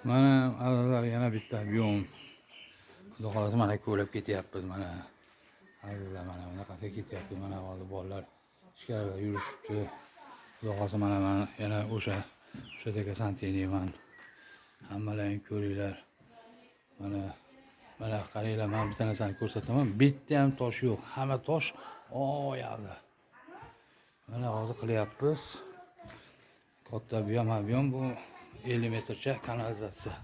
Mana azizlar yana bitta ob'yom. Xudo xolasa mana ko'lab ketyapmiz mana. Azizlar mana bunaqasiga ketyapti. Mana hozir bolalar ichkarida yurishibdi. Xudo xolasa mana yana o'sha yerga santeniman. Hammalaring ko'ringlar. Mana qaranglar, men bitta narsani ko'rsataman. Bitta ham tosh yo'q. Hamma tosh yoqda. Mana hozir qilyapmiz. Katta ob'yom bu 50 metrcha kanalizatsiya.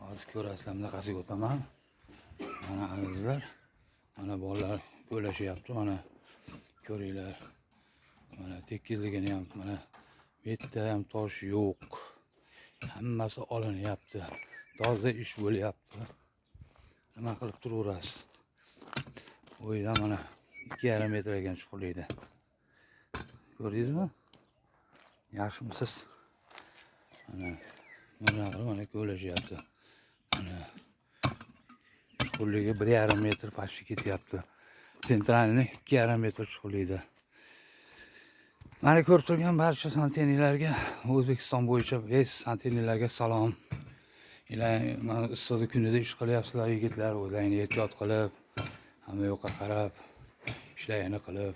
Hozir ko'rasizlar, bunaqasiga o'taman. Mana azizlar, mana bolalar o'ylashyapti, mana ko'ringlar. Mana tekizligini ham mana bitta ham tosh yo'q. Hammasi olinyapti. Toza ish bo'lyapti. Nima qilib turaverasiz? O'yda mana 2,5 metr ekan chuqurlikda. Ko'rdingizmi? Yaxshimisiz? Mana ko'lashyapti. Mana chuqurligi 1,5 metr pastga ketyapti. Sentralni 2,5 metr chuqurlikda. Mana ko'rib turgan barcha santenilarga, O'zbekiston bo'yicha santenilarga salom. Mana issiq kunida ish qilyapsizlar yigitlar, o'zlaringizni ehtiyot qilib, hamma yoqqa qarab, ishlarini qilib,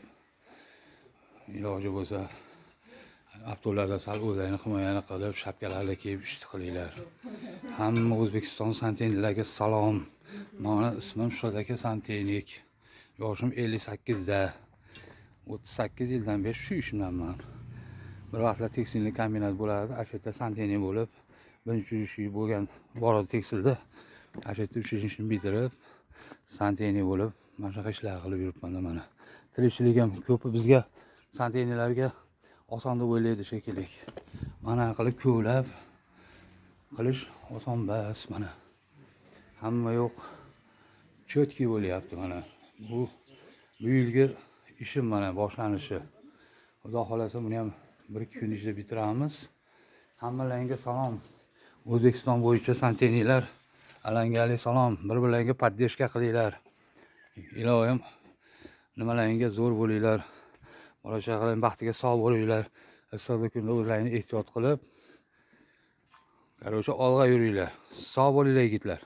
iloji bo'lsa avtolarda sal o'zlarini himoyani qilib, shapkalarni kiyib ish qilinglar. Hamma O'zbekiston santenilarga salom. Meni ismim Shodaka Santenik. Yoshim 58 da. 38 yildan beri shu ishimdanman. Bir vaqtlar tekstilni kombinat bo'lardi, asheta santeni bo'lib, birinchi ishi bo'lgan borodi tekstilda. Asheta 3-ishini bitirib, santeni bo'lib, mana shunaqa ishlar qilib yuribman mana. Tirikchilik ham ko'p bizga santenilarga oson deb o'ylaydi shekilli. Mana qilib ko'lab qilish oson emas mana. Hamma yo'q chotki bo'lyapti mana. Bu yilgi ishim mana boshlanishi. Xudo xolasa buni ham 1-2 kun ichida bitiramiz. Hammalaringga salom. O'zbekiston bo'yicha santenilar alangali salom. Bir-birlariga podдержка qilinglar. Ilohim nimalaringga zo'r bo'linglar. Bola chaqalarning baxtiga sog' bo'linglar. Issiq kunda o'zlaringizni ehtiyot qilib, qarorcha olg'a yuringlar. Sog' bo'linglar yigitlar.